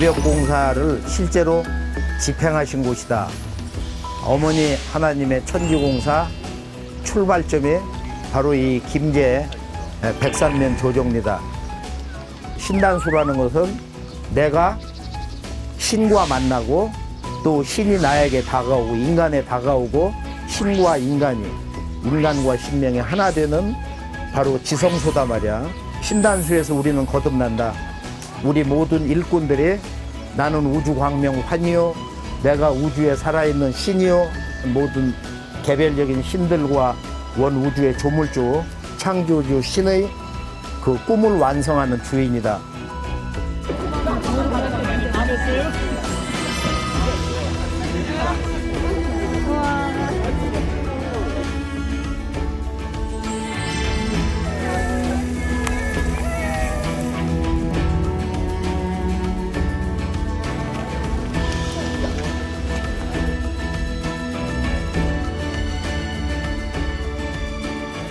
개벽공사를 실제로 집행하신 곳이다. 어머니 하나님의 천지공사 출발점이 바로 이 김제 백산면 조정리다. 신단수라는 것은 내가 신과 만나고 또 신이 나에게 다가오고 인간에 다가오고 신과 인간이 인간과 신명이 하나 되는 바로 지성소다 말이야. 신단수에서 우리는 거듭난다. 우리 모든 일꾼들이 나는 우주 광명 환이요 내가 우주에 살아있는 신이요 모든 개별적인 신들과 원 우주의 조물주 창조주 신의 그 꿈을 완성하는 주인이다.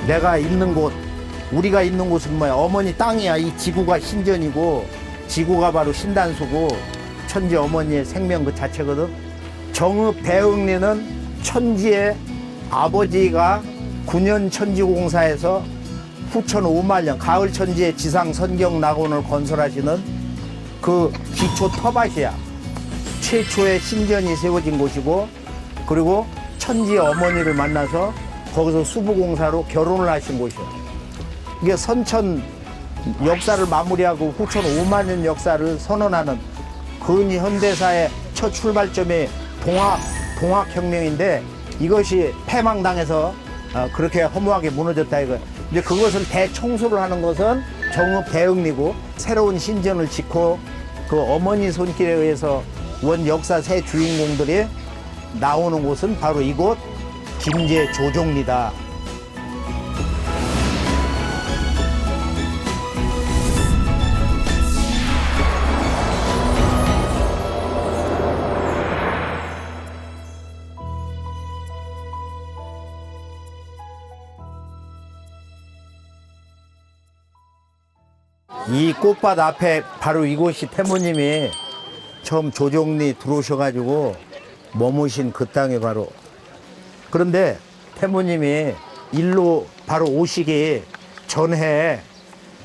내가 있는 곳, 우리가 있는 곳은 뭐야? 어머니 땅이야. 이 지구가 신전이고 지구가 바로 신단수고 천지 어머니의 생명 그 자체거든. 정읍 대흥리는 천지의 아버지가 9년 천지공사에서 후천 5만년 가을 천지의 지상 선경 낙원을 건설하시는 그 기초 터밭이야. 최초의 신전이 세워진 곳이고 그리고 천지 어머니를 만나서 거기서 수부공사로 결혼을 하신 곳이에요. 이게 선천 역사를 마무리하고 후천 5만년 역사를 선언하는 근현대사의 첫 출발점이 동학혁명인데 이것이 패망당해서 그렇게 허무하게 무너졌다 이거. 이제 그것을 대청소를 하는 것은 정읍 대흥리고 새로운 신전을 짓고 그 어머니 손길에 의해서 원 역사 새 주인공들이 나오는 곳은 바로 이곳 김제 조정리다. 이 꽃밭 앞에 바로 이곳이 태모님이 처음 조정리 들어오셔가지고 머무신 그 땅이 바로. 그런데 태모님이 일로 바로 오시기 전에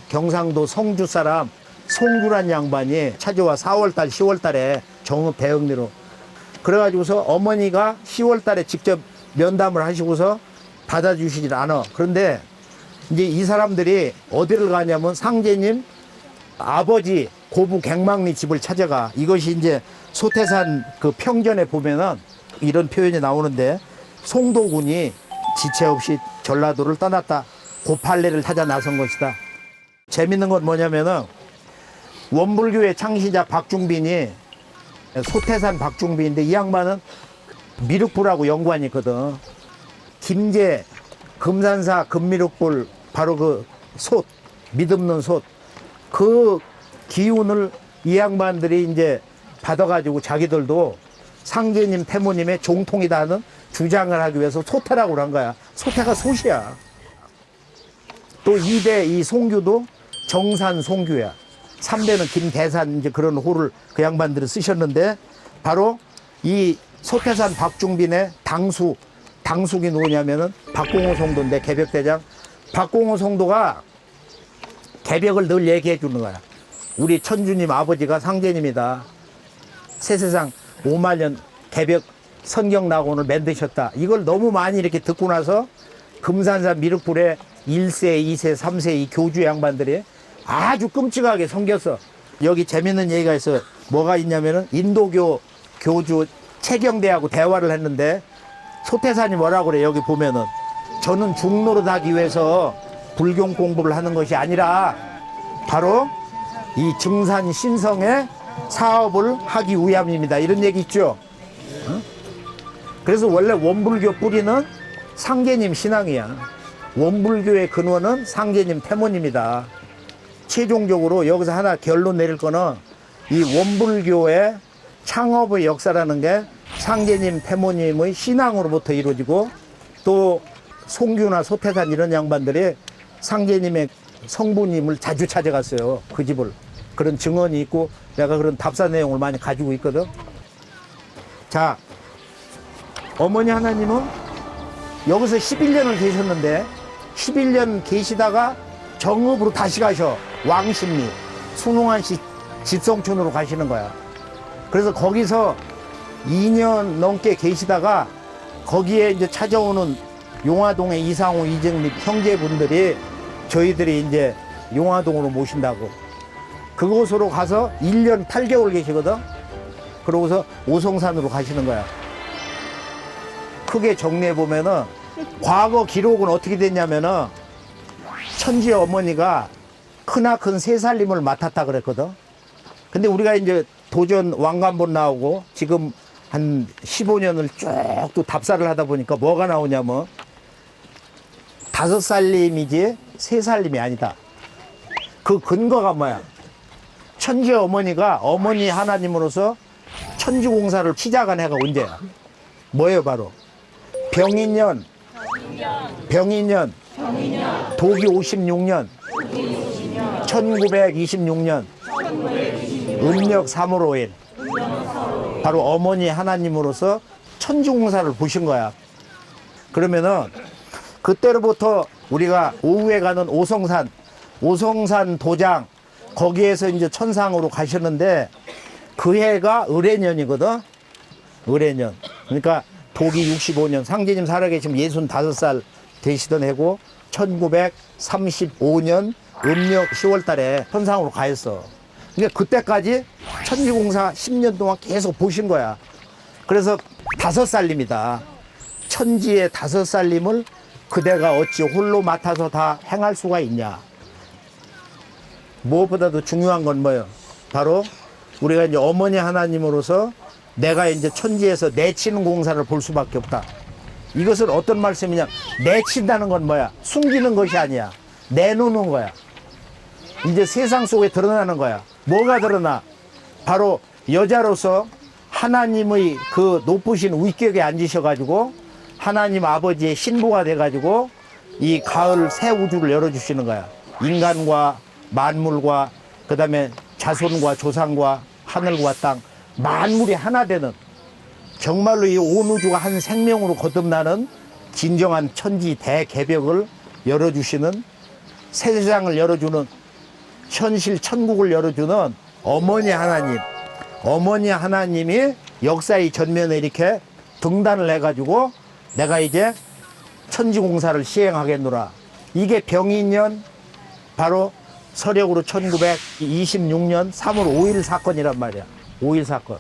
경상도 성주 사람 송규란 양반이 찾아와 4월달 10월달에 정읍 대흥리로 그래가지고서 어머니가 10월달에 직접 면담을 하시고서 받아주시질 않아. 그런데 이제 이 사람들이 어디를 가냐면 상제님 아버지 고부 갱망리 집을 찾아가. 이것이 이제 소태산 그 평전에 보면은 이런 표현이 나오는데 송도군이 지체 없이 전라도를 떠났다. 고팔레를 타자 나선 것이다. 재밌는 건 뭐냐면은 원불교의 창시자 박중빈이 소태산 박중빈인데 이 양반은 미륵불하고 연관이 있거든. 김제 금산사 금미륵불 바로 그 솥, 믿음는 솥, 그 기운을 이 양반들이 이제 받아가지고 자기들도 상제님 태모님의 종통이다 하는 주장을 하기 위해서 소태라고 한 거야. 소태가 솥이야. 또 2대 이 송규도 정산 송규야. 3대는 김대산 이제 그런 호를 그 양반들이 쓰셨는데 바로 이 소태산 박중빈의 당숙이 누구냐면은 박공호 성도인데 개벽대장. 박공호 성도가 개벽을 늘 얘기해 주는 거야. 우리 천주님 아버지가 상제님이다. 세세상 5만년 개벽 선경낙원을 만드셨다. 이걸 너무 많이 이렇게 듣고 나서 금산사 미륵불에 1세, 2세, 3세 이 교주 양반들이 아주 끔찍하게 섬겼어. 여기 재밌는 얘기가 있어요. 뭐가 있냐면은 인도교 교주 최경대하고 대화를 했는데 소태산이 뭐라고 그래. 여기 보면은 저는 중노릇하기 위해서 불경 공부를 하는 것이 아니라 바로 이 증산 신성의 사업을 하기 위함입니다. 이런 얘기 있죠. 응? 그래서 원래 원불교 뿌리는 상제님 신앙이야. 원불교의 근원은 상제님 태모님이다. 최종적으로 여기서 하나 결론 내릴 거는 이 원불교의 창업의 역사라는 게 상제님 태모님의 신앙으로부터 이루어지고 또 송규나 소태산 이런 양반들이 상제님의 성부님을 자주 찾아갔어요. 그 집을. 그런 증언이 있고 내가 그런 답사 내용을 많이 가지고 있거든. 자, 어머니 하나님은 여기서 11년을 계셨는데 11년 계시다가 정읍으로 다시 가셔. 왕십리 순홍한 씨 집성촌으로 가시는 거야. 그래서 거기서 2년 넘게 계시다가 거기에 이제 찾아오는 용화동의 이상호, 이정립 형제분들이 저희들이 이제 용화동으로 모신다고. 그곳으로 가서 1년 8개월 계시거든. 그러고서 오송산으로 가시는 거야. 크게 정리해 보면은 과거 기록은 어떻게 됐냐면은 천지 어머니가 크나큰 새살림을 맡았다 그랬거든. 근데 우리가 이제 도전 왕관본 나오고 지금 한 15년을 쭉 또 답사를 하다 보니까 뭐가 나오냐면 5살림이지 3살림이 아니다. 그 근거가 뭐야? 천지 어머니가 어머니 하나님으로서 천지공사를 시작한 해가 언제야? 뭐예요? 바로 병인년 도기 56년 1926년 음력 3월 5일 바로 어머니 하나님으로서 천지공사를 보신 거야. 그러면은 그때로부터 우리가 오후에 가는 오성산 도장 거기에서 이제 천상으로 가셨는데 그 해가 을해년이거든. 을해년. 그러니까 도기 65년 상제님 살아계시면 65살 되시던 해고 1935년 음력 10월 달에 천상으로 가셨어. 그러니까 그때까지 천지공사 10년 동안 계속 보신 거야. 그래서 5살림이다. 천지의 5살림을 그대가 어찌 홀로 맡아서 다 행할 수가 있냐. 무엇보다도 중요한 건 뭐예요? 바로 우리가 이제 어머니 하나님으로서 내가 이제 천지에서 내치는 공사를 볼 수밖에 없다. 이것은 어떤 말씀이냐? 내친다는 건 뭐야? 숨기는 것이 아니야. 내놓는 거야. 이제 세상 속에 드러나는 거야. 뭐가 드러나? 바로 여자로서 하나님의 그 높으신 위격에 앉으셔가지고 하나님 아버지의 신부가 돼가지고 이 가을 새 우주를 열어주시는 거야. 인간과 만물과 그 다음에 자손과 조상과 하늘과 땅 만물이 하나 되는 정말로 이 온 우주가 한 생명으로 거듭나는 진정한 천지 대개벽을 열어주시는 새 세상을 열어주는 현실 천국을 열어주는 어머니 하나님, 어머니 하나님이 역사의 전면에 이렇게 등단을 해가지고 내가 이제 천지공사를 시행하겠노라. 이게 병인년 바로 서력으로 1926년 3월 5일 사건이란 말이야. 5일 사건.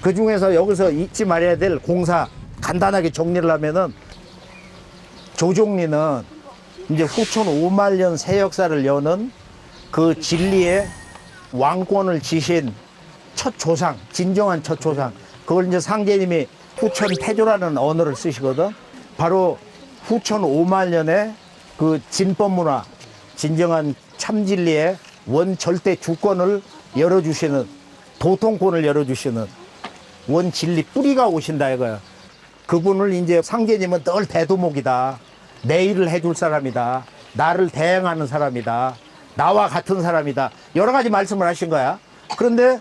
그 중에서 여기서 잊지 말아야 될 공사 간단하게 정리를 하면은 조종리는 이제 후천 5만년 새 역사를 여는 그 진리의 왕권을 지신 첫 조상, 진정한 첫 조상. 그걸 이제 상제님이 후천 태조라는 언어를 쓰시거든. 바로 후천 5만년의 그 진법문화, 진정한 참진리의 원 절대 주권을 열어주시는, 도통권을 열어주시는 원 진리 뿌리가 오신다 이거야. 그분을 이제 상제님은 늘 대두목이다. 내 일을 해줄 사람이다. 나를 대행하는 사람이다. 나와 같은 사람이다. 여러 가지 말씀을 하신 거야. 그런데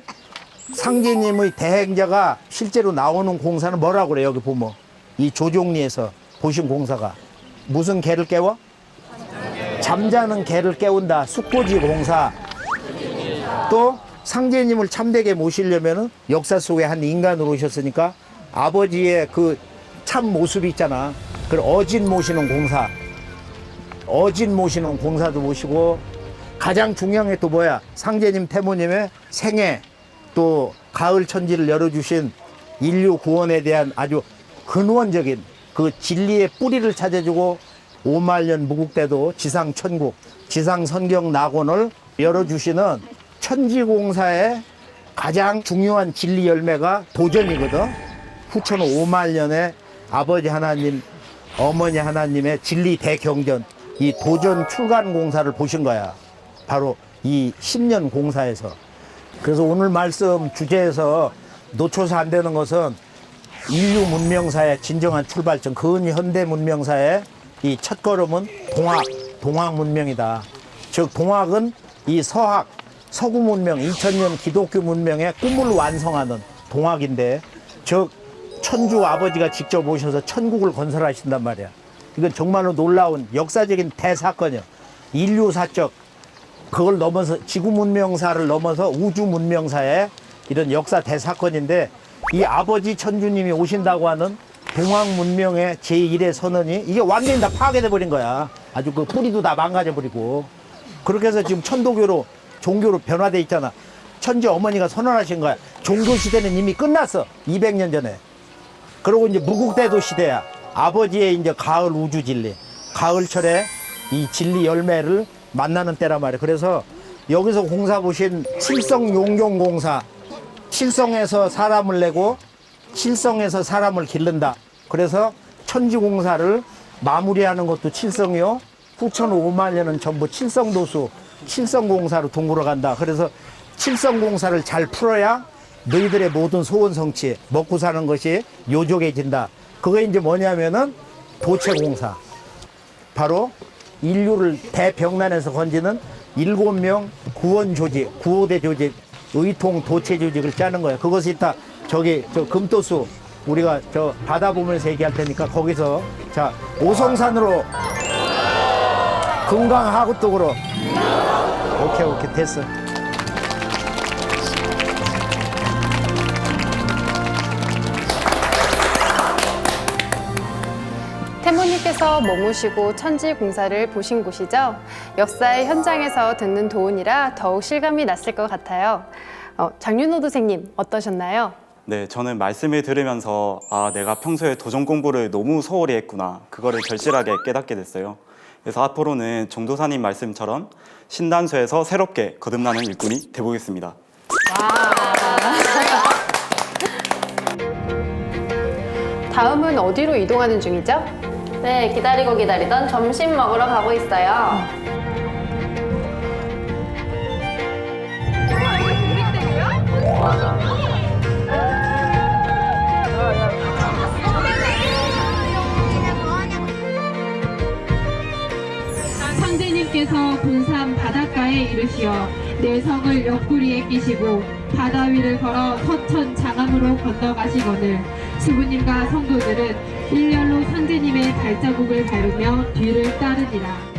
상제님의 대행자가 실제로 나오는 공사는 뭐라고 그래? 여기 보면 이 조종리에서 보신 공사가 무슨 개를 깨워? 잠자는 개를 깨운다. 숙고지 공사. 또 상제님을 참되게 모시려면은 역사 속에 한 인간으로 오셨으니까 아버지의 그 참 모습이 있잖아. 그 어진 모시는 공사. 어진 모시는 공사도 모시고 가장 중요한 게 또 뭐야? 상제님 태모님의 생애 또 가을 천지를 열어주신 인류 구원에 대한 아주 근원적인 그 진리의 뿌리를 찾아주고 5만년 무국대도 지상 천국, 지상 선경 낙원을 열어주시는 천지공사의 가장 중요한 진리 열매가 도전이거든. 후천 5만년의 아버지 하나님, 어머니 하나님의 진리 대경전, 이 도전 출간 공사를 보신 거야. 바로 이 10년 공사에서. 그래서 오늘 말씀 주제에서 놓쳐서 안 되는 것은 인류 문명사의 진정한 출발점, 근현대 문명사의 이 첫걸음은 동학 문명이다. 즉 동학은 이 서학, 서구 문명, 2000년 기독교 문명의 꿈을 완성하는 동학인데 저 천주 아버지가 직접 오셔서 천국을 건설하신단 말이야. 이건 정말로 놀라운 역사적인 대사건이야. 인류사적 그걸 넘어서 지구 문명사를 넘어서 우주 문명사의 이런 역사 대사건인데 이 아버지 천주님이 오신다고 하는 동학 문명의 제1의 선언이 이게 완전히 다 파괴돼 버린 거야. 아주 그 뿌리도 다 망가져 버리고. 그렇게 해서 지금 천도교로 종교로 변화돼 있잖아. 천주 어머니가 선언하신 거야. 종교 시대는 이미 끝났어. 200년 전에. 그리고 이제 무국대도 시대야. 아버지의 이제 가을 우주 진리, 가을철에 이 진리 열매를 만나는 때란 말이야. 그래서 여기서 공사 보신 칠성용경공사, 칠성에서 사람을 내고 칠성에서 사람을 기른다. 그래서 천지공사를 마무리하는 것도 칠성이요. 후천 5만 년은 전부 칠성도수, 칠성공사로 동굴어 간다. 그래서 칠성공사를 잘 풀어야 너희들의 모든 소원 성취, 먹고 사는 것이 요족해진다. 그게 이제 뭐냐면은 도체공사. 바로 인류를 대병난에서 건지는 7명 구원 조직, 구호대 조직, 의통 도체 조직을 짜는 거예요. 그것이 다 저기 저 금도수 우리가 저 바다 보면서 얘기할 테니까 거기서 자 오성산으로 금강하구뚝으로 오케이 됐어. 태모님께서 머무시고 천지공사를 보신 곳이죠. 역사의 현장에서 듣는 도운이라 더욱 실감이 났을 것 같아요. 장윤호 도생님 어떠셨나요? 네, 저는 말씀을 들으면서 내가 평소에 도전 공부를 너무 소홀히 했구나. 그거를 절실하게 깨닫게 됐어요. 그래서 앞으로는 정도사님 말씀처럼 신단소에서 새롭게 거듭나는 일꾼이 되보겠습니다. 다음은 어디로 이동하는 중이죠? 네, 기다리던 점심 먹으러 가고 있어요. 상제님께서 군산 바닷가에 이르시어 내성을 옆구리에 끼시고 바다 위를 걸어 서천 장암으로 건너가시거늘 수부님과 성도들은 일렬로 상제님의 발자국을 밟으며 뒤를 따르니라.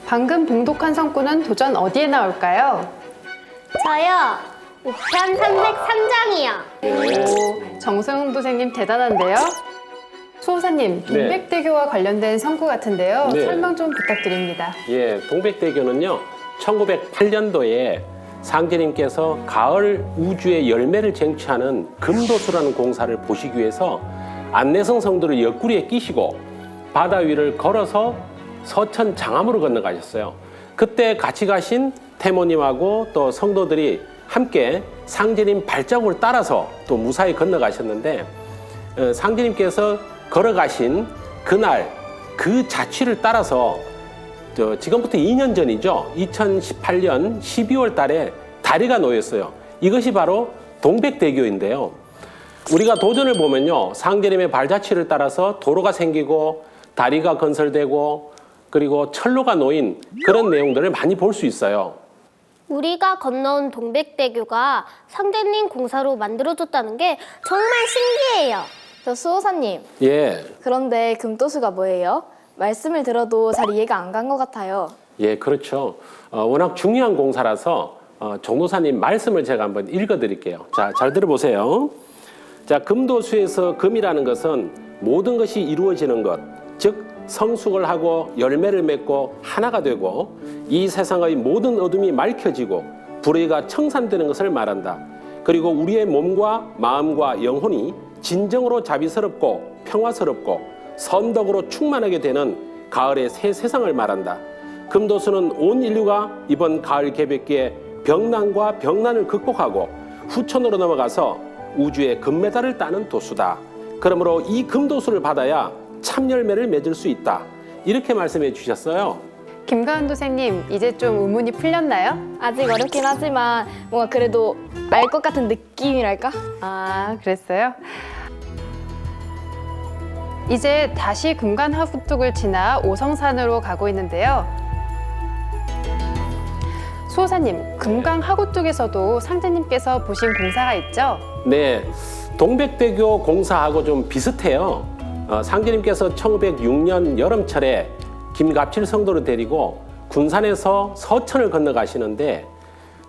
방금 봉독한 성구는 도전 어디에 나올까요? 저요, 우편 303장이요. 오, 정소영 도생님 대단한데요? 수호사님, 동백대교와 관련된 성구 같은데요. 네. 설명 좀 부탁드립니다. 예, 동백대교는요, 1908년도에 상제님께서 가을 우주의 열매를 쟁취하는 금도수라는 공사를 보시기 위해서 안내성 성도를 옆구리에 끼시고 바다 위를 걸어서 서천 장암으로 건너가셨어요. 그때 같이 가신 태모님하고 또 성도들이 함께 상제님 발자국을 따라서 또 무사히 건너가셨는데 상제님께서 걸어가신 그날 그 자취를 따라서 지금부터 2년 전이죠. 2018년 12월 달에 다리가 놓였어요. 이것이 바로 동백대교인데요. 우리가 도전을 보면요. 상제님의 발자취를 따라서 도로가 생기고 다리가 건설되고 그리고 철로가 놓인 그런 내용들을 많이 볼 수 있어요. 우리가 건너온 동백대교가 상제님 공사로 만들어졌다는 게 정말 신기해요. 저 수호사님, 예, 그런데 금도수가 뭐예요? 말씀을 들어도 잘 이해가 안 간 것 같아요. 예, 그렇죠. 워낙 중요한 공사라서 정도사님 말씀을 제가 한번 읽어드릴게요. 자, 잘 들어보세요. 자, 금도수에서 금이라는 것은 모든 것이 이루어지는 것, 즉 성숙을 하고 열매를 맺고 하나가 되고 이 세상의 모든 어둠이 맑혀지고 불의가 청산되는 것을 말한다. 그리고 우리의 몸과 마음과 영혼이 진정으로 자비스럽고 평화스럽고 선덕으로 충만하게 되는 가을의 새 세상을 말한다. 금도수는 온 인류가 이번 가을 개백기에 병난과 병난을 극복하고 후천으로 넘어가서 우주의 금메달을 따는 도수다. 그러므로 이 금도수를 받아야 참열매를 맺을 수 있다. 이렇게 말씀해 주셨어요. 김가은 도생님, 이제 좀 의문이 풀렸나요? 아직 어렵긴 하지만 뭔가 그래도 알 것 같은 느낌이랄까? 아, 그랬어요? 이제 다시 금간하구뚝을 지나 오성산으로 가고 있는데요. 수호사님, 금강 하구뚝에서도 상제님께서 보신 공사가 있죠? 네, 동백대교 공사하고 좀 비슷해요. 상제님께서 1906년 여름철에 김갑칠 성도를 데리고 군산에서 서천을 건너가시는데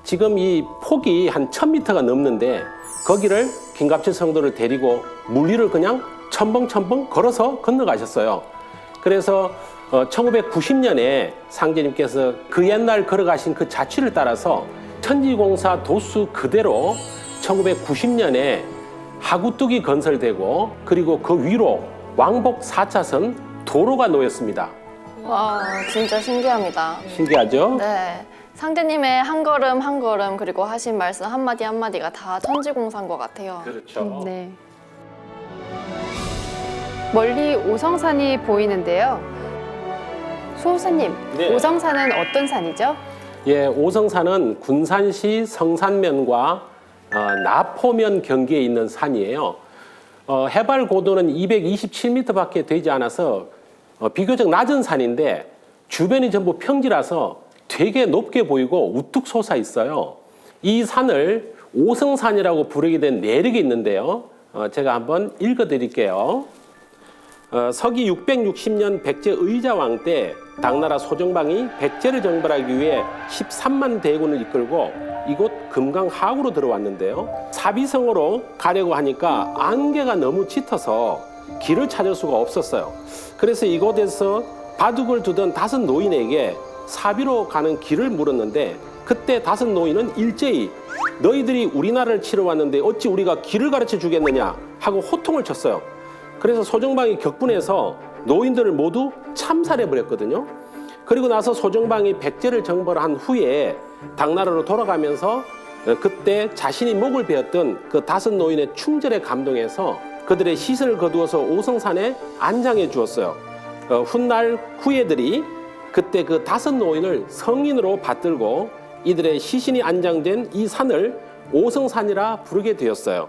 지금 이 폭이 한 1000m가 넘는데 거기를 김갑칠 성도를 데리고 물 위를 그냥 첨벙첨벙 걸어서 건너가셨어요. 그래서 1990년에 상제님께서 그 옛날 걸어가신 그 자취를 따라서 천지공사 도수 그대로 1990년에 하구뚝이 건설되고 그리고 그 위로 왕복 4차선 도로가 놓였습니다. 와, 진짜 신기합니다. 신기하죠? 네. 상제님의 한 걸음 한 걸음 그리고 하신 말씀 한마디 한마디가 다 천지공사인 것 같아요. 그렇죠. 네. 멀리 오성산이 보이는데요. 수호사님, 네. 오성산은 어떤 산이죠? 예, 오성산은 군산시 성산면과 나포면 경계에 있는 산이에요. 해발 고도는 227m밖에 되지 않아서 비교적 낮은 산인데 주변이 전부 평지라서 되게 높게 보이고 우뚝 솟아 있어요. 이 산을 오성산이라고 부르게 된 내력이 있는데요. 제가 한번 읽어드릴게요. 서기 660년 백제 의자왕 때 당나라 소정방이 백제를 정벌하기 위해 13만 대군을 이끌고 이곳 금강하구로 들어왔는데요. 사비성으로 가려고 하니까 안개가 너무 짙어서 길을 찾을 수가 없었어요. 그래서 이곳에서 바둑을 두던 5 노인에게 사비로 가는 길을 물었는데 그때 5 노인은 일제히 너희들이 우리나라를 치러 왔는데 어찌 우리가 길을 가르쳐 주겠느냐 하고 호통을 쳤어요. 그래서 소정방이 격분해서 노인들을 모두 참살해버렸거든요. 그리고 나서 소정방이 백제를 정벌한 후에 당나라로 돌아가면서 그때 자신이 목을 베었던 그 5 노인의 충절에 감동해서 그들의 시신을 거두어서 오성산에 안장해 주었어요. 훗날 후예들이 그때 그 5 노인을 성인으로 받들고 이들의 시신이 안장된 이 산을 오성산이라 부르게 되었어요.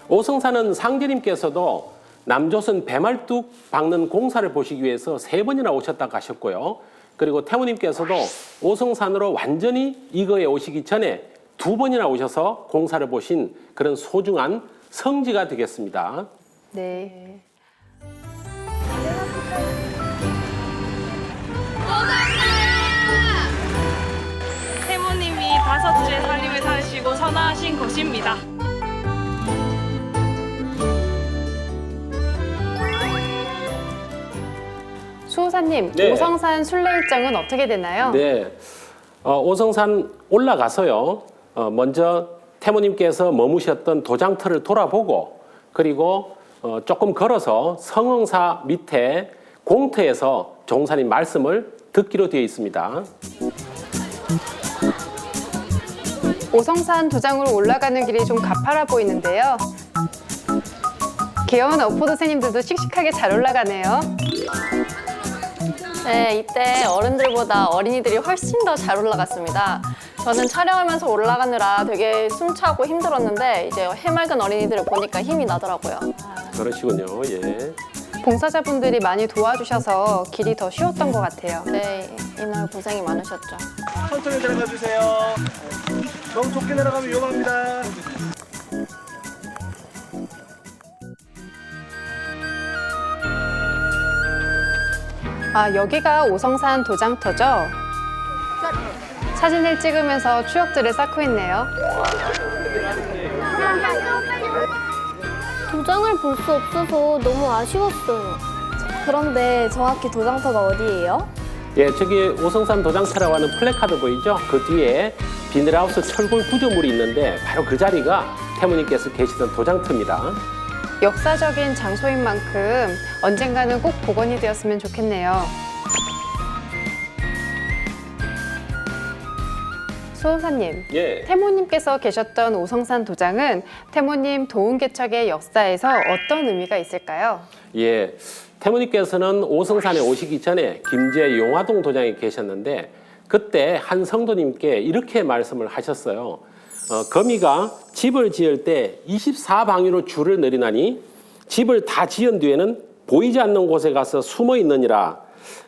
오성산은 상제님께서도 남조선 배말뚝 박는 공사를 보시기 위해서 3번이나 오셨다고 하셨고요. 그리고 태무님께서도 오성산으로 완전히 이거에 오시기 전에 2번이나 오셔서 공사를 보신 그런 소중한 성지가 되겠습니다. 네. 태모님이 5째 살림을 사시고 선화하신 곳입니다. 수호사님, 네. 오성산 순례 일정은 어떻게 되나요? 네, 오성산 올라가서요. 먼저 태모님께서 머무셨던 도장터를 돌아보고 그리고 조금 걸어서 성흥사 밑에 공터에서 종사님 말씀을 듣기로 되어 있습니다. 오성산 도장으로 올라가는 길이 좀 가파라 보이는데요. 귀여운 어포도새님들도 씩씩하게 잘 올라가네요. 네, 이때 어른들보다 어린이들이 훨씬 더 잘 올라갔습니다. 저는 촬영하면서 올라가느라 되게 숨차고 힘들었는데 이제 해맑은 어린이들을 보니까 힘이 나더라고요. 그러시군요. 예. 봉사자분들이 많이 도와주셔서 길이 더 쉬웠던 것 같아요. 네, 이날 고생이 많으셨죠. 천천히 내려가 주세요. 너무 좁게 내려가면 위험합니다. 아, 여기가 오성산 도장터죠? 사진을 찍으면서 추억들을 쌓고 있네요. 도장을 볼 수 없어서 너무 아쉬웠어요. 그런데 정확히 도장터가 어디예요? 예, 저기 오성산 도장터라고 하는 플래카드 보이죠? 그 뒤에 비닐하우스 철골 구조물이 있는데 바로 그 자리가 태무님께서 계시던 도장터입니다. 역사적인 장소인 만큼 언젠가는 꼭 복원이 되었으면 좋겠네요. 수호사님, 예. 태모님께서 계셨던 오성산 도장은 태모님 도훈개척의 역사에서 어떤 의미가 있을까요? 예, 태무님께서는 오성산에 오시기 전에 김제 용화동 도장에 계셨는데 그때 한 성도님께 이렇게 말씀을 하셨어요. 거미가 집을 지을 때 24방위로 줄을 내리나니 집을 다 지은 뒤에는 보이지 않는 곳에 가서 숨어 있느니라.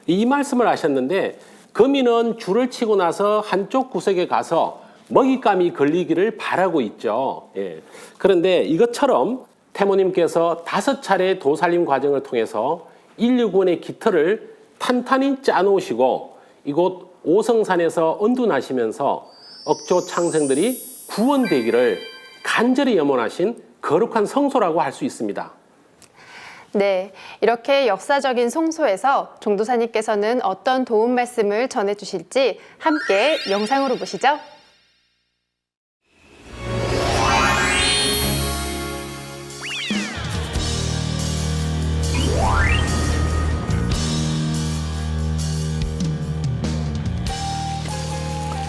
이 말씀을 하셨는데 거미는 줄을 치고 나서 한쪽 구석에 가서 먹잇감이 걸리기를 바라고 있죠. 예. 그런데 이것처럼 태모님께서 5차례 도살림 과정을 통해서 인류군의 깃털을 탄탄히 짜놓으시고 이곳 오성산에서 언둔하시면서 억조 창생들이 구원되기를 간절히 염원하신 거룩한 성소라고 할 수 있습니다. 네, 이렇게 역사적인 성소에서 종도사님께서는 어떤 도움 말씀을 전해주실지 함께 영상으로 보시죠.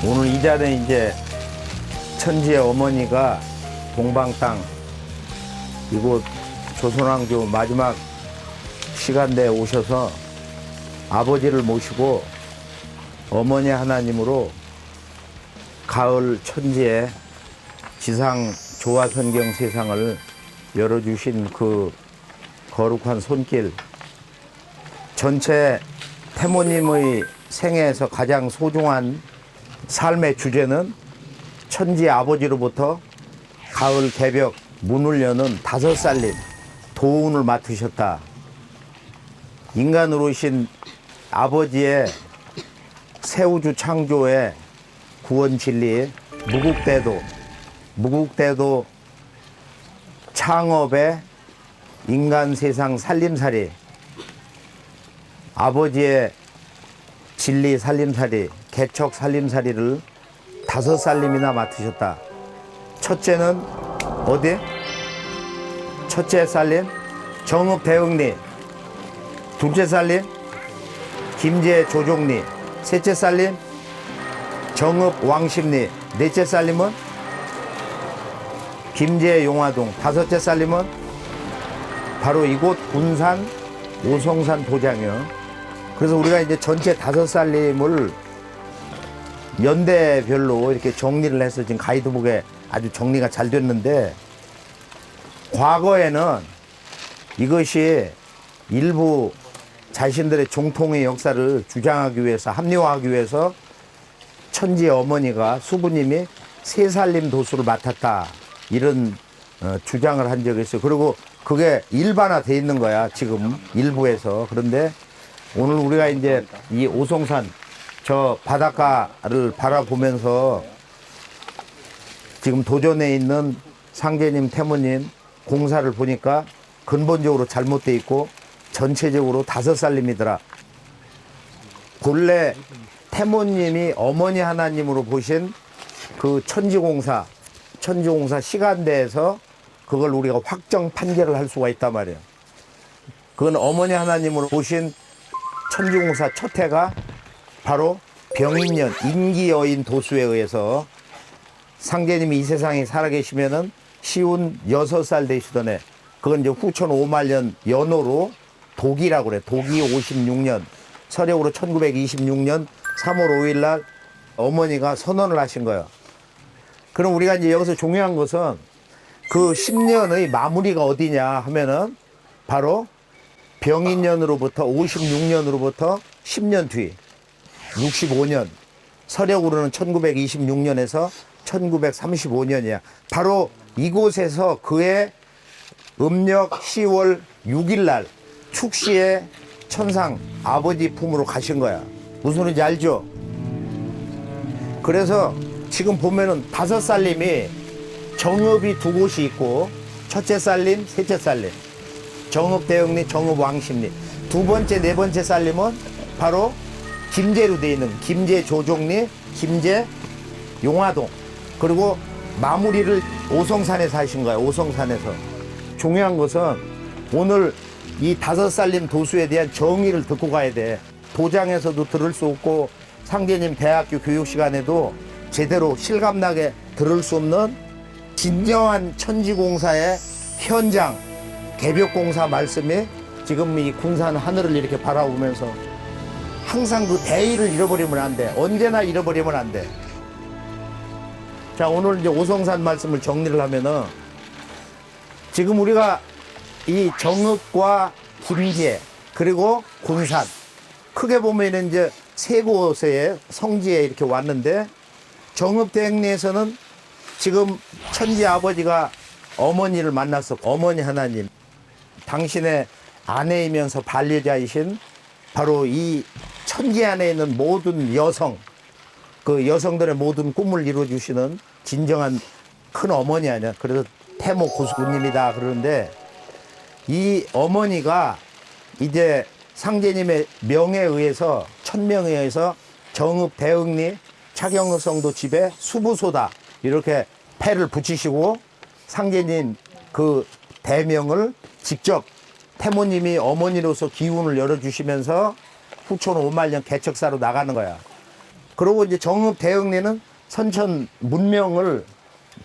오늘 이 자리는 이제 천지의 어머니가 동방 땅 이곳 조선왕조 마지막 시간대에 오셔서 아버지를 모시고 어머니 하나님으로 가을 천지에 지상 조화선경 세상을 열어주신 그 거룩한 손길, 전체 태모님의 생애에서 가장 소중한 삶의 주제는 천지 아버지로부터 가을 개벽 문을 여는 5살림 도운을 맡으셨다. 인간으로 오신 아버지의 새우주 창조의 구원 진리, 무국대도 창업의 인간 세상 살림살이, 아버지의 진리 살림살이, 개척 살림살이를 5살림이나 맡으셨다. 첫째는 어디? 첫째 살림 정읍 대흥리, 둘째 살림 김제 조종리, 셋째 살림 정읍 왕십리, 넷째 살림은 김제 용화동, 5째 살림은 바로 이곳 군산 오성산 도장이요. 그래서 우리가 이제 전체 5살림을 연대별로 이렇게 정리를 해서 지금 가이드북에 아주 정리가 잘 됐는데, 과거에는 이것이 일부 자신들의 정통의 역사를 주장하기 위해서, 합리화하기 위해서 천지의 어머니가 수부님이 3살림 도수를 맡았다, 이런 주장을 한 적이 있어요. 그리고 그게 일반화돼 있는 거야 지금 일부에서. 그런데 오늘 우리가 이제 이 오송산 저 바닷가를 바라보면서 지금 도전에 있는 상제님, 태모님 공사를 보니까 근본적으로 잘못돼 있고 전체적으로 5살림이더라. 본래 태모님이 어머니 하나님으로 보신 그 천지공사 시간대에서 그걸 우리가 확정 판결을 할 수가 있단 말이에요. 그건 어머니 하나님으로 보신 천지공사 첫 해가 바로 병인년 임기여인 도수에 의해서 상제님이 이 세상에 살아계시면은 시운 6살 되시던 해, 그건 이제 후천 5만년 연호로 독이라고 그래. 독이 56년, 서력으로 1926년 3월 5일 날 어머니가 선언을 하신 거예요. 그럼 우리가 이제 여기서 중요한 것은 그 10년의 마무리가 어디냐 하면은 바로 병인년으로부터 56년으로부터 10년 뒤 65년, 서력으로는 1926년에서 1935년이야. 바로 이곳에서 그의 음력 10월 6일 날 축시의 천상 아버지 품으로 가신 거야. 무슨 소리인지 알죠? 그래서 지금 보면은 5살림이 정읍이 2곳이 있고, 첫째 살림, 셋째 살림, 정읍 대흥리, 정읍 왕십리. 2번째, 4번째 살림은 바로 김제로 되어 있는 김제 조종리, 김제 용화동. 그리고 마무리를 오성산에서 하신 거야. 오성산에서. 중요한 것은 오늘 이 5살림 도수에 대한 정의를 듣고 가야 돼. 도장에서도 들을 수 없고 상제님 대학교 교육 시간에도 제대로 실감나게 들을 수 없는 진정한 천지공사의 현장 개벽공사 말씀이 지금 이 군산 하늘을 이렇게 바라보면서 항상 그 대의를 잃어버리면 안 돼. 언제나 잃어버리면 안 돼. 자, 오늘 이제 오성산 말씀을 정리를 하면은 지금 우리가 이 정읍과 김제 그리고 군산 크게 보면 이제 세 곳의 성지에 이렇게 왔는데 정읍대행리에서는 지금 천지 아버지가 어머니를 만났어. 어머니 하나님, 당신의 아내이면서 반려자이신 바로 이 천지 안에 있는 모든 여성, 그 여성들의 모든 꿈을 이루어주시는 진정한 큰 어머니 아니야. 그래서 태모 고수군님이다 그러는데 이 어머니가 이제 상제님의 명에 의해서 천명에 의해서 정읍 대흥리 차경읍 성도 집에 수부소다 이렇게 패를 붙이시고 상제님 그 대명을 직접 태모님이 어머니로서 기운을 열어주시면서 후촌 5만년 개척사로 나가는 거야. 그리고 이제 정읍 대흥리는 선천 문명을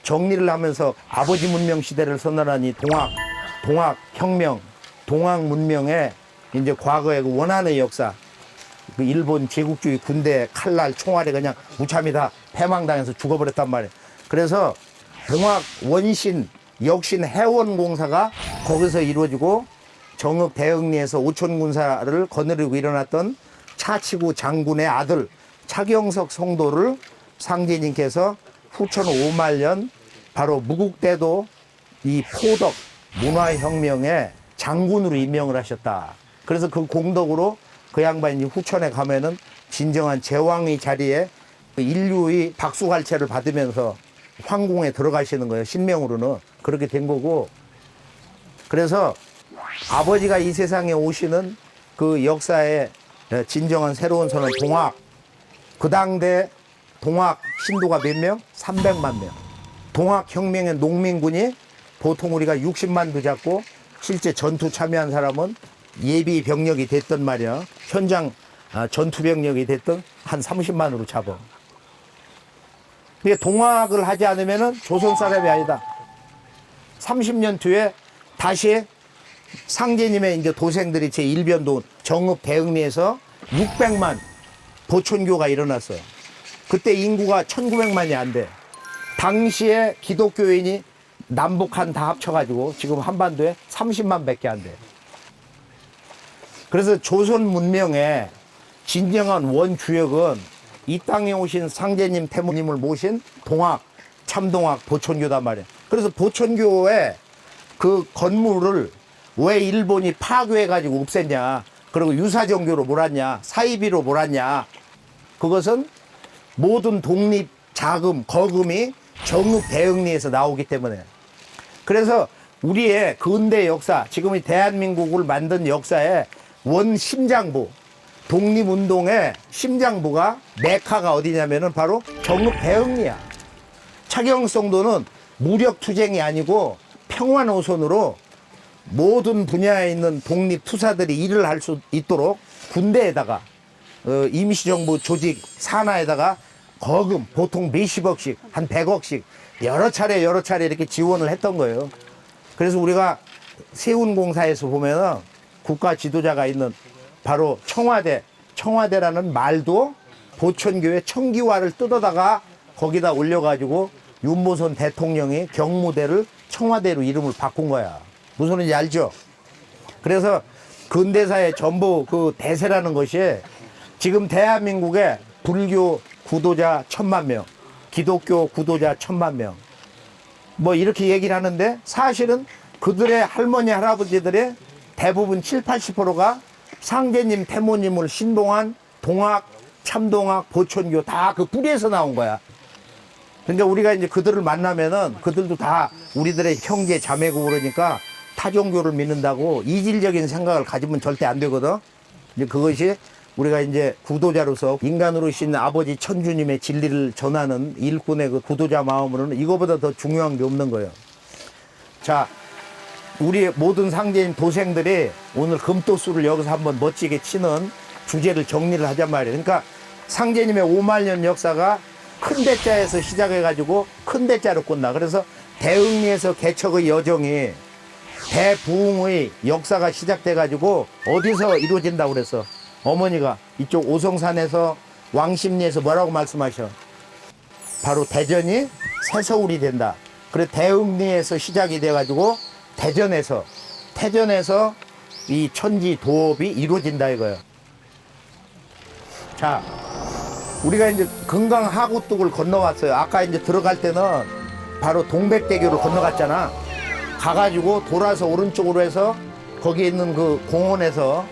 정리를 하면서 아버지 문명 시대를 선언하니 동학 혁명, 동학 문명의 이제 과거의 그 원한의 역사, 그 일본 제국주의 군대 칼날 총알에 그냥 무참히 다 패망당해서 죽어버렸단 말이에요. 그래서 동학 원신 역신 해원공사가 거기서 이루어지고 정읍 대흥리에서 오촌군사를 거느리고 일어났던 차치구 장군의 아들 차경석 성도를 상제님께서 후천 5만년 바로 무국대도 이 포덕 문화혁명의 장군으로 임명을 하셨다. 그래서 그 공덕으로 그 양반이 후천에 가면은 진정한 제왕의 자리에 인류의 박수갈채를 받으면서 황궁에 들어가시는 거예요. 신명으로는 그렇게 된 거고. 그래서 아버지가 이 세상에 오시는 그 역사의 진정한 새로운 선은 동학. 그 당대 동학 신도가 몇 명? 300만 명. 동학혁명의 농민군이 보통 우리가 60만도 잡고 실제 전투 참여한 사람은 예비 병력이 됐던 말이야. 현장 전투 병력이 됐던 한 30만으로 잡아. 근데 동학을 하지 않으면은 조선 사람이 아니다. 30년 뒤에 다시 상제님의 이제 도생들이 제 일변도 정읍 대흥리에서 600만 보촌교가 일어났어요. 그때 인구가 1900만이 안 돼. 당시에 기독교인이 남북한 다 합쳐가지고 지금 한반도에 30만 밖에 안 돼. 그래서 조선 문명의 진정한 원주역은 이 땅에 오신 상제님, 태모님을 모신 동학, 참동학, 보촌교단 말이에요. 그래서 보촌교의 그 건물을 왜 일본이 파괴해가지고 없앴냐, 그리고 유사정교로 몰았냐, 사이비로 몰았냐, 그것은 모든 독립 자금, 거금이 정읍 대흥리에서 나오기 때문에. 그래서 우리의 근대 역사, 지금의 대한민국을 만든 역사의 원 심장부, 독립운동의 심장부가 메카가 어디냐면은 바로 정읍 대흥리야. 차경성도는 무력투쟁이 아니고 평화노선으로 모든 분야에 있는 독립투사들이 일을 할 수 있도록 군대에다가 임시정부 조직 산하에다가 거금 보통 몇십억씩 한 100억씩 여러 차례 이렇게 지원을 했던 거예요. 그래서 우리가 세운공사에서 보면은 국가 지도자가 있는 바로 청와대라는 말도 보촌교의 청기화를 뜯어다가 거기다 올려가지고 윤모선 대통령이 경무대를 청와대로 이름을 바꾼 거야. 무슨 소리인지 알죠? 그래서 근대사의 전부 그 대세라는 것이 지금 대한민국에 불교 구도자 1000만 명, 기독교 구도자 1000만 명, 뭐 이렇게 얘기를 하는데 사실은 그들의 할머니, 할아버지들의 대부분 70, 80%가 상제님, 태모님을 신동한 동학, 참동학, 보촌교 다 그 뿌리에서 나온 거야. 그러니까 우리가 이제 그들을 만나면은 그들도 다 우리들의 형제, 자매고 그러니까 타종교를 믿는다고 이질적인 생각을 가지면 절대 안 되거든. 이제 그것이 우리가 이제 구도자로서 인간으로 신 아버지 천주님의 진리를 전하는 일꾼의 그 구도자 마음으로는 이거보다 더 중요한 게 없는 거예요. 자, 우리 모든 상제님 도생들이 오늘 금도수를 여기서 한번 멋지게 치는 주제를 정리를 하잔 말이에요. 그러니까 상제님의 5만년 역사가 큰 대자에서 시작해가지고 큰 대자로 끝나. 그래서 대흥리에서 개척의 여정이 대부흥의 역사가 시작돼가지고 어디서 이루어진다고 그랬어? 어머니가 이쪽 오성산에서 왕십리에서 뭐라고 말씀하셔? 바로 대전이 새서울이 된다. 그래 대흥리에서 시작이 돼가지고 태전에서 이 천지 도업이 이루어진다 이거예요. 자, 우리가 이제 금강 하구뚝을 건너왔어요. 아까 이제 들어갈 때는 바로 동백대교를 건너갔잖아. 가가지고 돌아서 오른쪽으로 해서 거기 있는 그 공원에서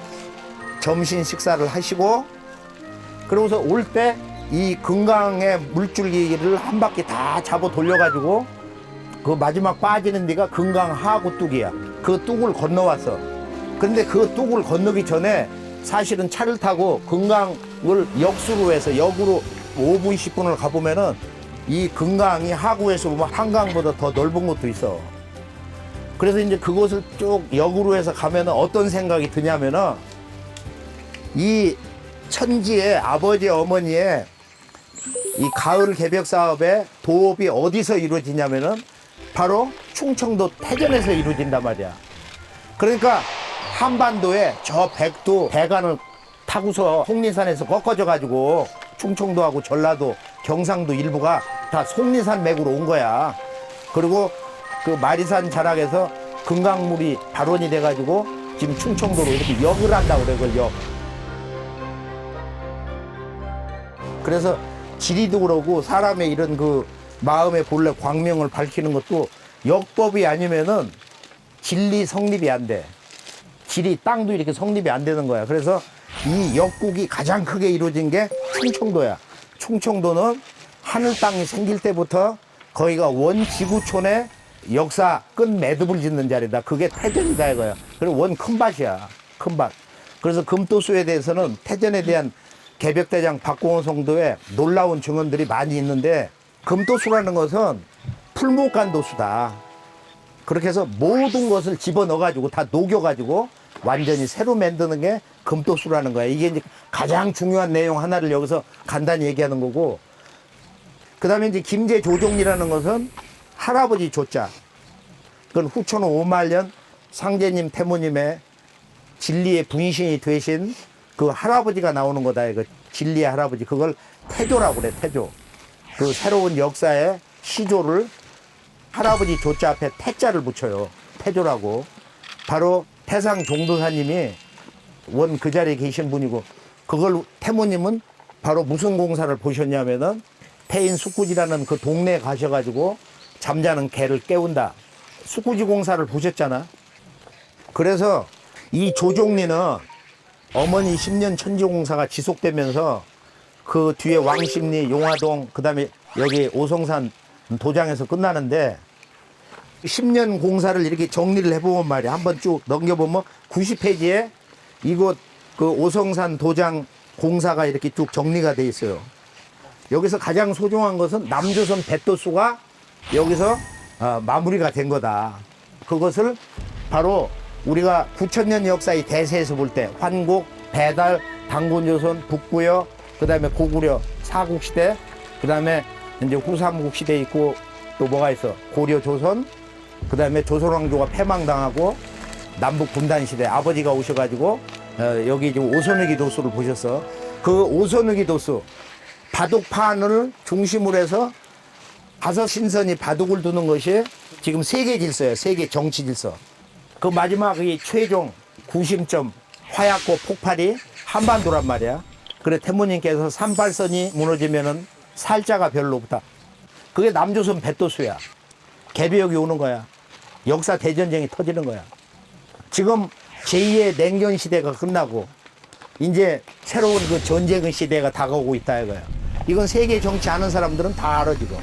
점심 식사를 하시고, 그러고서 올 때 이 금강의 물줄기를 한 바퀴 다 잡아 돌려가지고 그 마지막 빠지는 데가 금강 하구뚝이야. 그 뚝을 건너왔어. 근데 그 뚝을 건너기 전에 사실은 차를 타고 금강을 역수로 해서 역으로 5분, 10분을 가보면은 이 금강이 하구에서 보면 한강보다 더 넓은 곳도 있어. 그래서 이제 그곳을 쭉 역으로 해서 가면은 어떤 생각이 드냐면은 이 천지의 아버지 어머니의 이 가을 개벽 사업의 도읍이 어디서 이루어지냐면은 바로 충청도 태전에서 이루어진단 말이야. 그러니까 한반도에 저 백두 대간을 타고서 속리산에서 꺾어져 가지고 충청도하고 전라도, 경상도 일부가 다 속리산 맥으로 온 거야. 그리고 그 마리산 자락에서 금강물이 발원이 돼 가지고 지금 충청도로 이렇게 역을 한다고 그래, 그걸 역. 그래서 지리도 그러고 사람의 이런 그 마음의 본래 광명을 밝히는 것도 역법이 아니면은 진리 성립이 안 돼. 지리 땅도 이렇게 성립이 안 되는 거야. 그래서 이 역국이 가장 크게 이루어진 게 충청도야. 충청도는 하늘 땅이 생길 때부터 거기가 원지구촌의 역사 끝 매듭을 짓는 자리다. 그게 태전이다 이거야. 그리고 원 큰 밭이야. 큰 밭. 그래서 금도수에 대해서는 태전에 대한 개벽대장 박공원 성도에 놀라운 증언들이 많이 있는데, 금도수라는 것은 풀목간 도수다. 그렇게 해서 모든 것을 집어넣어가지고 다 녹여가지고 완전히 새로 만드는 게 금도수라는 거야. 이게 이제 가장 중요한 내용 하나를 여기서 간단히 얘기하는 거고, 그 다음에 이제 김제조종이라는 것은 할아버지 조자. 그건 후천 5만년 상제님 태모님의 진리의 분신이 되신 그 할아버지가 나오는 거다. 이거 진리의 할아버지. 그걸 태조라고 그래, 태조. 그 새로운 역사의 시조를 할아버지 조자 앞에 태자를 붙여요. 태조라고. 바로 태상 종도사님이 원 그 자리에 계신 분이고, 그걸 태모님은 바로 무슨 공사를 보셨냐면은 태인 숙구지라는 그 동네에 가셔가지고 잠자는 개를 깨운다. 숙구지 공사를 보셨잖아. 그래서 이 조종리는 어머니 10년 천지공사가 지속되면서 그 뒤에 왕십리, 용화동, 그 다음에 여기 오성산 도장에서 끝나는데 10년 공사를 이렇게 정리를 해보면 말이야. 한번 쭉 넘겨보면 90페이지에 이곳 그 오성산 도장 공사가 이렇게 쭉 정리가 돼 있어요. 여기서 가장 소중한 것은 남조선 배도수가 여기서 마무리가 된 거다. 그것을 바로 우리가 9,000년 역사의 대세에서 볼 때 환국, 배달, 당군조선, 북부여, 그 다음에 고구려, 사국시대, 그 다음에 이제 후삼국시대 있고 또 뭐가 있어? 고려 조선, 그 다음에 조선왕조가 패망당하고 남북 분단시대 아버지가 오셔가지고 여기 지금 오선욱이 도수를 보셨어. 그 오선욱이 도수, 바둑판을 중심으로 해서 5신선이 바둑을 두는 것이 지금 세계 질서예요. 세계 정치 질서. 그 마지막이 최종 구심점 화약고 폭발이 한반도란 말이야. 그래 태모님께서 38선이 무너지면은 살자가 별로 없다. 그게 남조선 배도수야. 개벽이 오는 거야. 역사 대전쟁이 터지는 거야. 지금 제2의 냉전 시대가 끝나고 이제 새로운 그 전쟁의 시대가 다가오고 있다 이거야. 이건 세계 정치 아는 사람들은 다 알아 지금.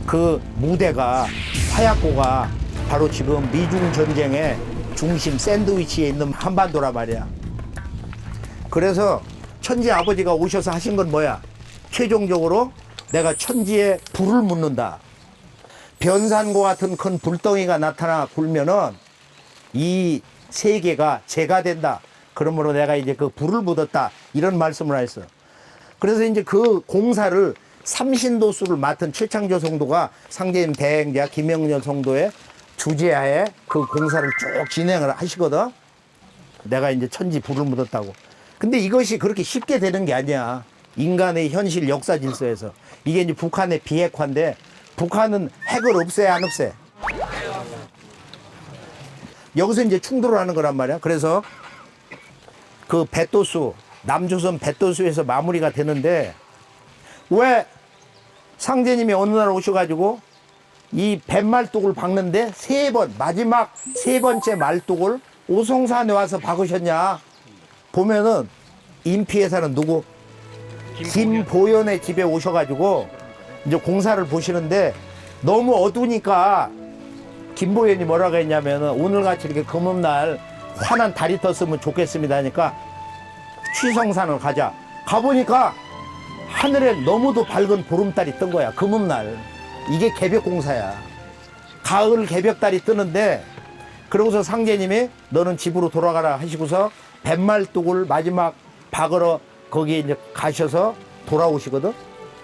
그 무대가 화약고가 바로 지금 미중 전쟁의 중심 샌드위치에 있는 한반도란 말이야. 그래서 천지 아버지가 오셔서 하신 건 뭐야? 최종적으로 내가 천지에 불을 묻는다. 변산과 같은 큰 불덩이가 나타나 굴면은 이 세계가 재가 된다. 그러므로 내가 이제 그 불을 묻었다. 이런 말씀을 하셨어. 그래서 이제 그 공사를 삼신도수를 맡은 최창조 성도가 상제님 대행자 김영렬 성도의 주재하에 그 공사를 쭉 진행을 하시거든. 내가 이제 천지 불을 묻었다고. 근데 이것이 그렇게 쉽게 되는 게 아니야. 인간의 현실 역사 질서에서. 이게 이제 북한의 비핵화인데 북한은 핵을 없애 안 없애? 여기서 이제 충돌을 하는 거란 말이야. 그래서 그 배도수 남조선 뱃도수에서 마무리가 되는데 왜 상제님이 어느 날 오셔가지고 이 뱃말뚝을 박는데 마지막 세 번째 말뚝을 오송산에 와서 박으셨냐? 보면은 인피에 사는 누구? 김보연의 집에 오셔가지고 이제 공사를 보시는데 너무 어두우니까 김보연이 뭐라고 했냐면은 오늘같이 이렇게 금음날 환한 달이 떴으면 좋겠습니다 하니까 취성산을 가자. 가보니까 하늘에 너무도 밝은 보름달이 뜬 거야. 금음날. 이게 개벽공사야. 가을 개벽달이 뜨는데 그러고서 상제님이 너는 집으로 돌아가라 하시고서 뱃말뚝을 마지막 박으러 거기 이제 가셔서 돌아오시거든.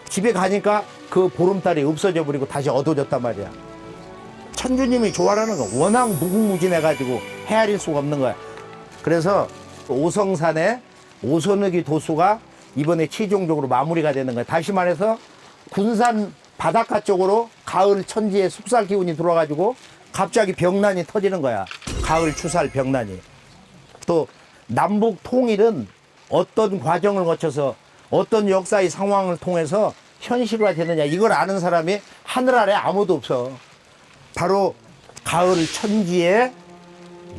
집에 가니까 그 보름달이 없어져 버리고 다시 어두워졌단 말이야. 천주님이 좋아하는 거 워낙 무궁무진해가지고 헤아릴 수가 없는 거야. 그래서 오성산의 오선욱이 도수가 이번에 최종적으로 마무리가 되는 거야. 다시 말해서 군산 바닷가 쪽으로 가을 천지에 숙살 기운이 들어와가지고 갑자기 병난이 터지는 거야. 가을 추살 병난이. 또 남북 통일은 어떤 과정을 거쳐서 어떤 역사의 상황을 통해서 현실화 되느냐 이걸 아는 사람이 하늘 아래 아무도 없어. 바로 가을 천지의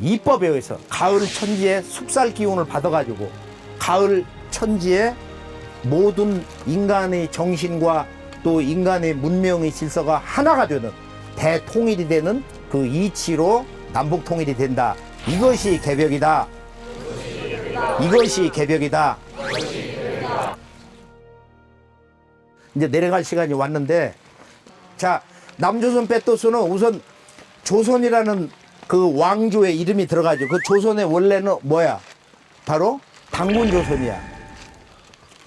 이법에 의해서 가을 천지의 숙살 기운을 받아가지고 가을 천지의 모든 인간의 정신과 또 인간의 문명의 질서가 하나가 되는 대통일이 되는 그 이치로 남북 통일이 된다. 이것이 개벽이다. 이것이 개벽이다. 이제 내려갈 시간이 왔는데, 자, 남조선 뱃도수는 우선 조선이라는 그 왕조의 이름이 들어가죠. 그 조선의 원래는 뭐야? 바로 당군조선이야.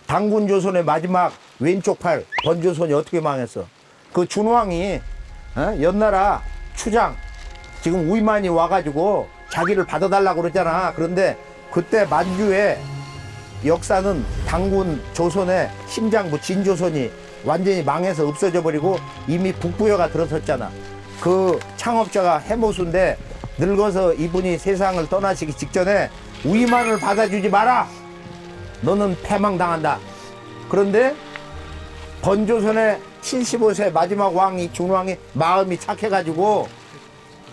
당군조선의 마지막 왼쪽 팔 번조선이 어떻게 망했어? 그 준왕이 연나라 추장 지금 우이만이 와가지고 자기를 받아달라고 그러잖아. 그런데 그때 만주의 역사는 당군 조선의 심장부 진조선이 완전히 망해서 없어져 버리고 이미 북부여가 들어섰잖아. 그 창업자가 해모수인데 늙어서 이분이 세상을 떠나시기 직전에 우이만을 받아주지 마라. 너는 패망당한다. 그런데 번조선의 75세 마지막 왕이 준왕이 마음이 착해가지고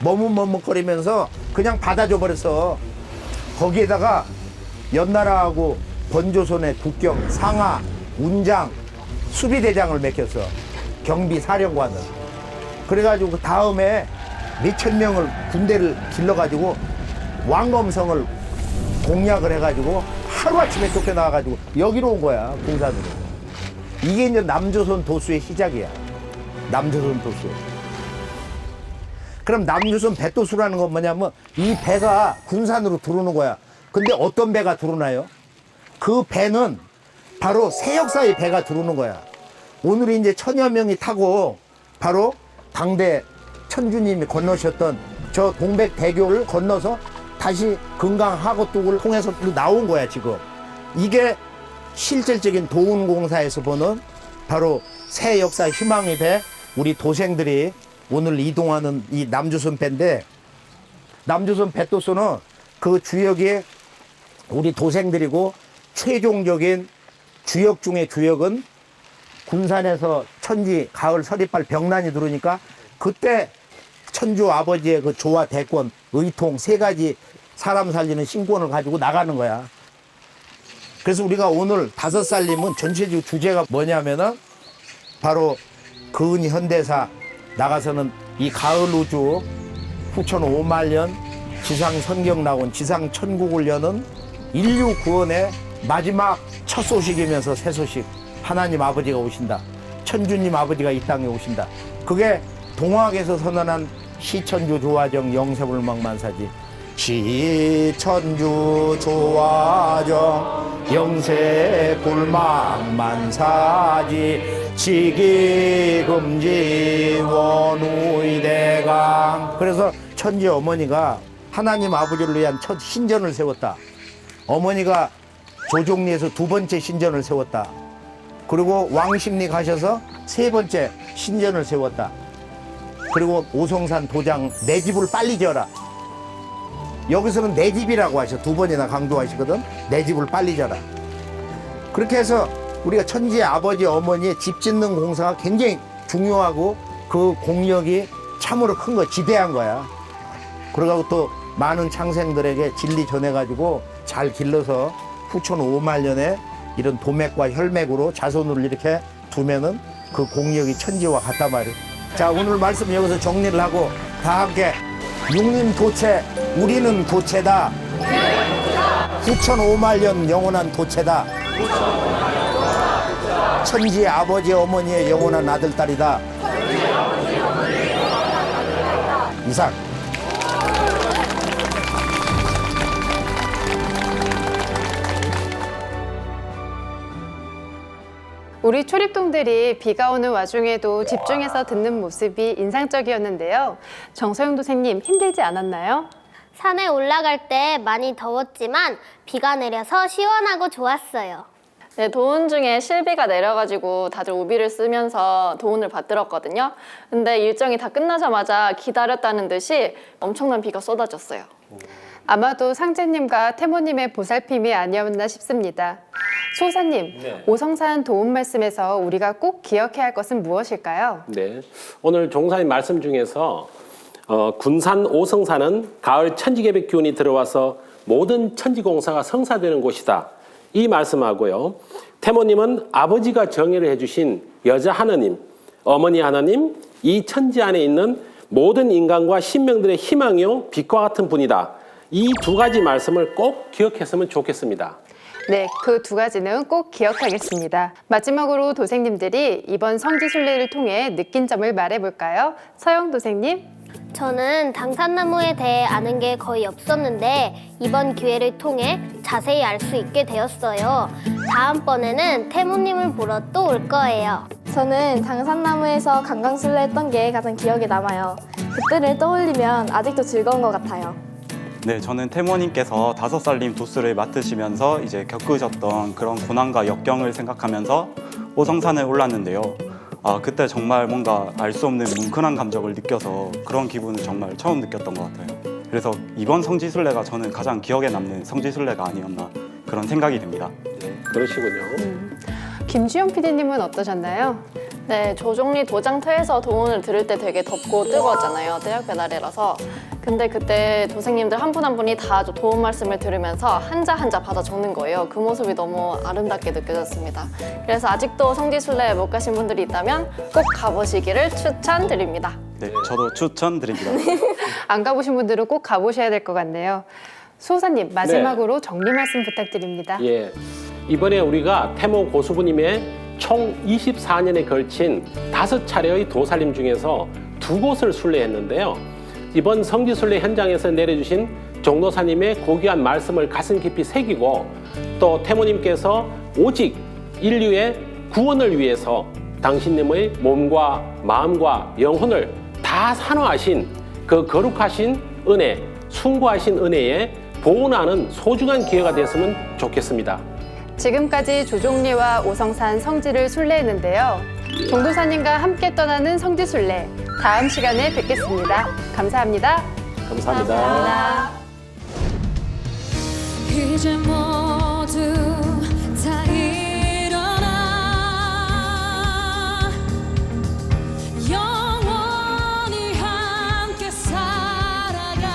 머뭇머뭇거리면서 그냥 받아줘 버렸어. 거기에다가 연나라하고 번조선의 국경 상하 운장 수비대장을 맡겼어. 경비사령관을. 그래가지고 그 다음에 몇천 명을 군대를 길러가지고 왕검성을 공략을 해가지고 하루아침에 쫓겨나와가지고 여기로 온 거야. 군산으로. 이게 이제 남조선 도수의 시작이야. 남조선 도수. 그럼 남조선 배도수라는 건 뭐냐면 이 배가 군산으로 들어오는 거야. 근데 어떤 배가 들어오나요? 그 배는 바로 새역사의 배가 들어오는 거야. 오늘 이제 천여 명이 타고 바로 당대 천주님이 건너셨던 저 동백대교를 건너서 다시 금강하고뚝을 통해서 나온 거야 지금. 이게 실질적인 도운공사에서 보는 바로 새 역사 희망의 배, 우리 도생들이 오늘 이동하는 이 남조선 배인데, 남조선 배도수는 그 주역이 우리 도생들이고 최종적인 주역 중의 주역은 군산에서 천지 가을 서리빨 병난이 들어오니까 그때 천주 아버지의 그 조화 대권 의통 세 가지 사람 살리는 신권을 가지고 나가는 거야. 그래서 우리가 오늘 5살림은 전체적 주제가 뭐냐면은 바로 근위 현대사 나가서는 이 가을 우주 후천 5만 년 지상 선경 나온 지상 천국을 여는 인류 구원의 마지막 첫 소식이면서 새 소식. 하나님 아버지가 오신다. 천주님 아버지가 이 땅에 오신다. 그게 동학에서 선언한 시천주 조화정 영세불망만사지. 시천주 조화정 영세불망만사지 지기금지 원우이대강. 그래서 천지 어머니가 하나님 아버지를 위한 첫 신전을 세웠다. 어머니가 조종리에서 2번째 신전을 세웠다. 그리고 왕십리 가셔서 3번째 신전을 세웠다. 그리고 오송산 도장 내 집을 빨리 지어라. 여기서는 내 집이라고 하셔. 2번이나 강조하시거든. 내 집을 빨리 지어라. 그렇게 해서 우리가 천지의 아버지 어머니의 집 짓는 공사가 굉장히 중요하고 그 공력이 참으로 큰 거, 지대한 거야. 그러고 또 많은 창생들에게 진리 전해가지고 잘 길러서 후천 5만 년에 이런 도맥과 혈맥으로 자손을 이렇게 두면은 그 공력이 천지와 같단 말이에요. 자, 오늘 말씀 여기서 정리를 하고 다 함께 육림 도체, 우리는 도체다. 후천 5만 년 영원한 도체다. 천지의 아버지 어머니의 영원한 아들딸이다. 이상. 우리 초립동들이 비가 오는 와중에도 집중해서 듣는 모습이 인상적이었는데요. 정서영 도생님, 힘들지 않았나요? 산에 올라갈 때 많이 더웠지만 비가 내려서 시원하고 좋았어요. 네, 도운 중에 실비가 내려가지고 다들 우비를 쓰면서 도운을 받들었거든요. 근데 일정이 다 끝나자마자 기다렸다는 듯이 엄청난 비가 쏟아졌어요. 아마도 상제님과 태모님의 보살핌이 아니었나 싶습니다. 소사님, 네. 오성산 도움 말씀에서 우리가 꼭 기억해야 할 것은 무엇일까요? 네, 오늘 종사님 말씀 중에서 군산 오성산은 가을 천지개벽 기운이 들어와서 모든 천지공사가 성사되는 곳이다. 이 말씀하고요. 태모님은 아버지가 정의를 해주신 여자 하느님, 어머니 하나님, 이 천지 안에 있는 모든 인간과 신명들의 희망이요 빛과 같은 분이다. 이 두 가지 말씀을 꼭 기억했으면 좋겠습니다. 네, 그 두 가지는 꼭 기억하겠습니다. 마지막으로 도생님들이 이번 성지순례를 통해 느낀 점을 말해볼까요? 서영 도생님. 저는 당산나무에 대해 아는 게 거의 없었는데 이번 기회를 통해 자세히 알 수 있게 되었어요. 다음번에는 태모님을 보러 또 올 거예요. 저는 당산나무에서 관광술래 했던 게 가장 기억에 남아요. 그때를 떠올리면 아직도 즐거운 것 같아요. 네, 저는 태모님께서 5살님 도수를 맡으시면서 이제 겪으셨던 그런 고난과 역경을 생각하면서 오성산을 올랐는데요. 그때 정말 뭔가 알 수 없는 뭉클한 감정을 느껴서 그런 기분을 정말 처음 느꼈던 것 같아요. 그래서 이번 성지순례가 저는 가장 기억에 남는 성지순례가 아니었나 그런 생각이 듭니다. 네, 그러시군요. 김주영 PD님은 어떠셨나요? 네, 조종리 도장터에서 도운을 들을 때 되게 덥고 뜨거웠잖아요. 뜨겁게 날이라서. 근데 그때 도생님들 한 분 한 분이 다 도운 말씀을 들으면서 한자 한자 받아 적는 거예요. 그 모습이 너무 아름답게 느껴졌습니다. 그래서 아직도 성지순례 못 가신 분들이 있다면 꼭 가보시기를 추천드립니다. 네, 저도 추천드립니다. 안 가보신 분들은 꼭 가보셔야 될 것 같네요. 수호사님, 마지막으로 정리 말씀 부탁드립니다. 예, 이번에 우리가 태모 고수부님의 총 24년에 걸친 5차례의 도살림 중에서 2곳을 순례했는데요. 이번 성지순례 현장에서 내려주신 종도사님의 고귀한 말씀을 가슴 깊이 새기고 또 태모님께서 오직 인류의 구원을 위해서 당신님의 몸과 마음과 영혼을 다 산화하신 그 거룩하신 은혜, 숭고하신 은혜에 보온하는 소중한 기회가 됐으면 좋겠습니다. 지금까지 조종리와 오성산 성지를 순례했는데요. 종도사님과 함께 떠나는 성지순례, 다음 시간에 뵙겠습니다. 감사합니다. 감사합니다. 이제 모두 다 일어나 영원히 함께 살아가야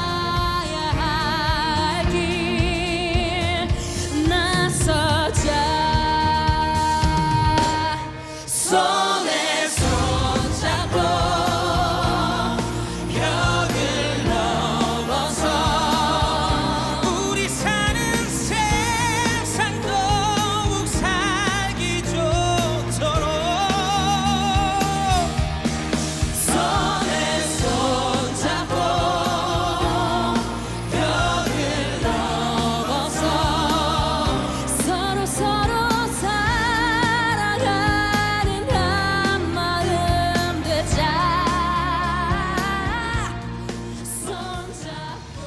할 길 나서자 손에 손잡고 벽을 넘어서 우리 사는 세상 더욱 살기 좋도록 손에 손잡고 벽을 넘어서 서로 살아가는 한마음 되자 손잡고